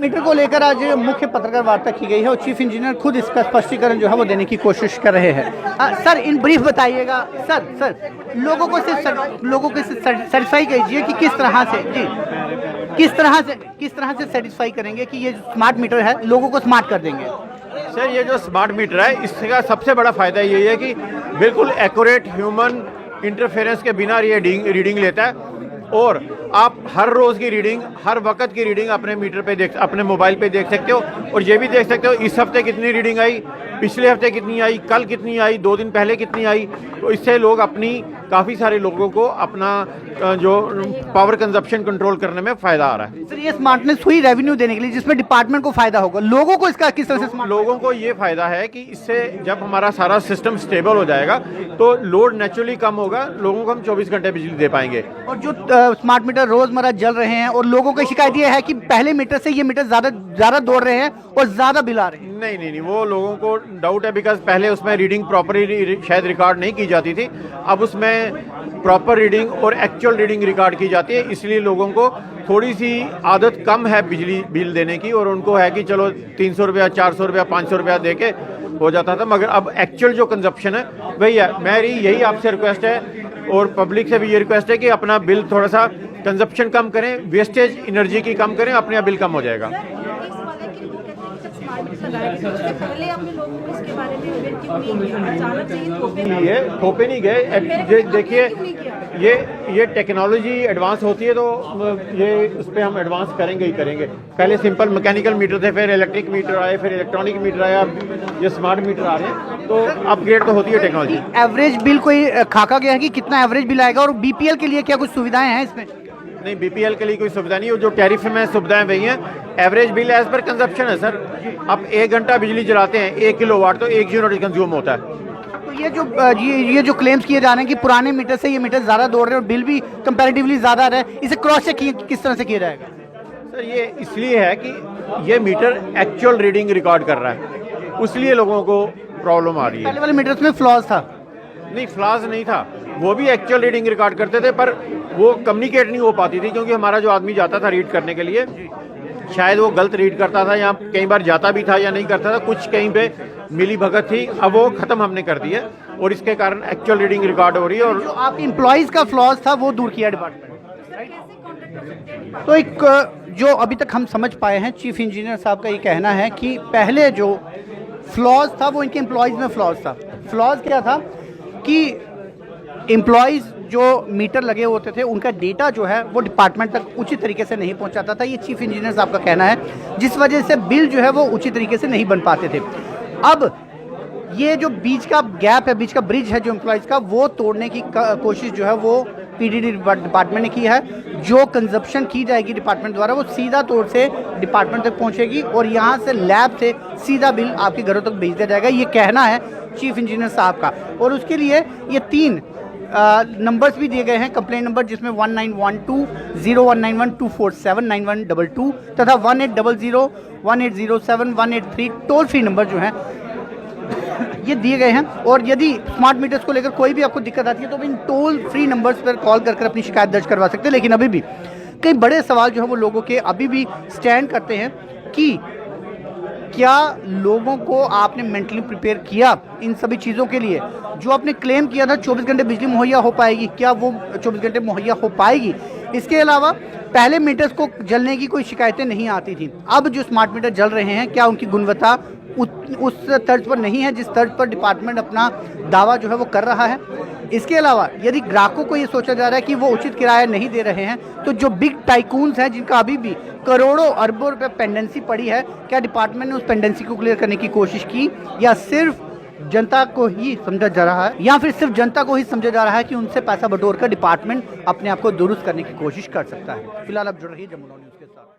Metre को लेकर आज मुख्य पत्रकार वार्ता की गई है और चीफ इंजीनियर खुद इसका स्पष्टीकरण जो है वो देने की कोशिश कर रहे हैं। सर इन ब्रीफ बताइएगा। सर लोगों को सेटिस्फाई कीजिए कि किस तरह से किस तरह से सेटिस्फाई करेंगे कि ये स्मार्ट मीटर है लोगों को स्मार्ट कर देंगे। सर ये जो स्मार्ट मीटर है इसका सबसे बड़ा फायदा यही है कि बिल्कुल एक्यूरेट ह्यूमन इंटरफेरेंस के बिना ये रीडिंग लेता है और आप हर रोज़ की रीडिंग हर वक्त की रीडिंग अपने मीटर पे अपने मोबाइल पे देख सकते हो और ये भी देख सकते हो इस हफ्ते कितनी रीडिंग आई, पिछले हफ्ते कितनी आई, कल कितनी आई, 2 दिन पहले कितनी आई। तो इससे लोग काफ़ी सारे लोगों को अपना जो पावर कंजप्शन कंट्रोल करने में फ़ायदा आ रहा है। सर ये स्मार्टनेस हुई रेवेन्यू देने के लिए जिसमें डिपार्टमेंट को फ़ायदा होगा, लोगों को इसका किस तरह से? लोगों को ये फ़ायदा है कि इससे जब हमारा सारा सिस्टम स्टेबल हो जाएगा तो लोड नेचुरली कम होगा, लोगों को हम 24 घंटे बिजली दे पाएंगे। और जो स्मार्ट मीटर रोज़मर्रा जल रहे हैं और लोगों की शिकायत ये है कि पहले मीटर से ये मीटर ज़्यादा दौड़ रहे हैं और ज़्यादा बिल आ रहे हैं। नहीं, वो लोगों को डाउट है बिकॉज पहले उसमें रीडिंग प्रॉपरली शायद रिकॉर्ड नहीं की जाती थी, अब उसमें प्रॉपर रीडिंग और एक्चुअल रीडिंग रिकॉर्ड की जाती है, इसलिए लोगों को थोड़ी सी आदत कम है बिजली बिल देने की और उनको है कि चलो 300 रुपया 400 रुपया 500 रुपया दे के हो जाता था, मगर अब एक्चुअल जो कंजप्शन है वही है। मेरी यही आपसे रिक्वेस्ट है और पब्लिक से भी ये रिक्वेस्ट है कि अपना बिल थोड़ा सा कंजप्शन कम करें, वेस्टेज एनर्जी की कम करें, अपने बिल कम हो जाएगा। ये थोपे नहीं गए, देखिए ये टेक्नोलॉजी एडवांस होती है तो ये उस पर हम एडवांस करेंगे ही करेंगे। पहले सिंपल मैकेनिकल मीटर थे, फिर इलेक्ट्रिक मीटर आए, फिर इलेक्ट्रॉनिक मीटर आया, अब ये स्मार्ट मीटर आ रहे हैं, तो अपग्रेड तो होती है टेक्नोलॉजी। एवरेज बिल कोई खाका गया है कि कितना एवरेज बिल आएगा और बीपीएल के लिए क्या कुछ सुविधाएं हैं इसमें? नहीं, बीपीएल के लिए कोई सुविधा नहीं है, जो टैरिफ में सुविधाएं वही हैं। Average bill as per consumption है सर। आप 1 घंटा बिजली जलाते हैं 1 किलोवाट तो 1 यूनिट कंज्यूम होता है। तो ये जो क्लेम्स किए जा रहे हैं कि पुराने मीटर से ये मीटर ज़्यादा दौड़ रहे हैं और बिल भी कंपैरेटिवली ज़्यादा आ रहा है, इसे क्रॉस चेक किस तरह से किया जाएगा? सर ये इसलिए है कि ये मीटर एक्चुअल रीडिंग रिकॉर्ड कर रहा है, उसलिए लोगों को प्रॉब्लम आ रही है। पहले वाले मीटर्स में फ्लॉज था? नहीं, फ्लॉज नहीं था, वो भी एक्चुअल रीडिंग रिकॉर्ड करते थे पर वो कम्युनिकेट नहीं हो पाती थी क्योंकि हमारा जो आदमी जाता था रीड करने के लिए शायद वो गलत रीड करता था या कई बार जाता भी था या नहीं करता था, कुछ कहीं पे मिली भगत थी। अब वो ख़त्म हमने कर दी है और इसके कारण एक्चुअल रीडिंग रिकॉर्ड हो रही है। और जो आप एम्प्लॉयज़ का फ्लॉज था वो दूर किया डिपार्टमेंट। तो एक जो अभी तक हम समझ पाए हैं चीफ इंजीनियर साहब का ये कहना है कि पहले जो फ्लॉज था वो इनके एम्प्लॉयज़ में फ्लॉज था। फ्लॉज क्या था कि एम्प्लॉयज़ जो मीटर लगे होते थे उनका डेटा जो है वो डिपार्टमेंट तक उचित तरीके से नहीं पहुंचाता था, ये चीफ इंजीनियर साहब का कहना है, जिस वजह से बिल जो है वो उचित तरीके से नहीं बन पाते थे। अब ये जो बीच का गैप है, बीच का ब्रिज है जो एम्प्लॉयज़ का, वो तोड़ने की कोशिश जो है वो पीडीडी डिपार्टमेंट ने की है। जो कंजप्शन की जाएगी डिपार्टमेंट द्वारा वो सीधा तौर से डिपार्टमेंट तक पहुंचेगी और यहाँ से लैब से सीधा बिल आपके घरों तक भेज दिया जाएगा, ये कहना है चीफ इंजीनियर साहब का। और उसके लिए ये 3 नंबर्स भी दिए गए हैं, कंप्लेंट नंबर, जिसमें 1912 0191 247 9122 तथा 1800 1807 183 टोल फ्री नंबर जो हैं ये दिए गए हैं। और यदि स्मार्ट मीटर्स को लेकर कोई भी आपको दिक्कत आती है तो इन टोल फ्री नंबर्स पर कॉल कर अपनी शिकायत दर्ज करवा सकते हैं। लेकिन अभी भी कई बड़े सवाल जो है वो लोगों के अभी भी स्टैंड करते हैं कि क्या लोगों को आपने मेंटली प्रिपेयर किया इन सभी चीज़ों के लिए? जो आपने क्लेम किया था 24 घंटे बिजली मुहैया हो पाएगी, क्या वो 24 घंटे मुहैया हो पाएगी? इसके अलावा पहले मीटर्स को जलने की कोई शिकायतें नहीं आती थी, अब जो स्मार्ट मीटर जल रहे हैं क्या उनकी गुणवत्ता उस तर्ज पर नहीं है जिस तर्ज पर डिपार्टमेंट अपना दावा जो है वो कर रहा है? इसके अलावा यदि ग्राहकों को ये सोचा जा रहा है कि वो उचित किराया नहीं दे रहे हैं, तो जो बिग टाइकून्स हैं जिनका अभी भी करोड़ों अरबों रुपए पेंडेंसी पड़ी है, क्या डिपार्टमेंट ने उस पेंडेंसी को क्लियर करने की कोशिश की या सिर्फ जनता को ही समझा जा रहा है, या फिर सिर्फ जनता को ही समझा जा रहा है कि उनसे पैसा बटोर कर डिपार्टमेंट अपने आप को दुरुस्त करने की कोशिश कर सकता है? फिलहाल आप जुड़ रही है जमुना न्यूज़ के साथ।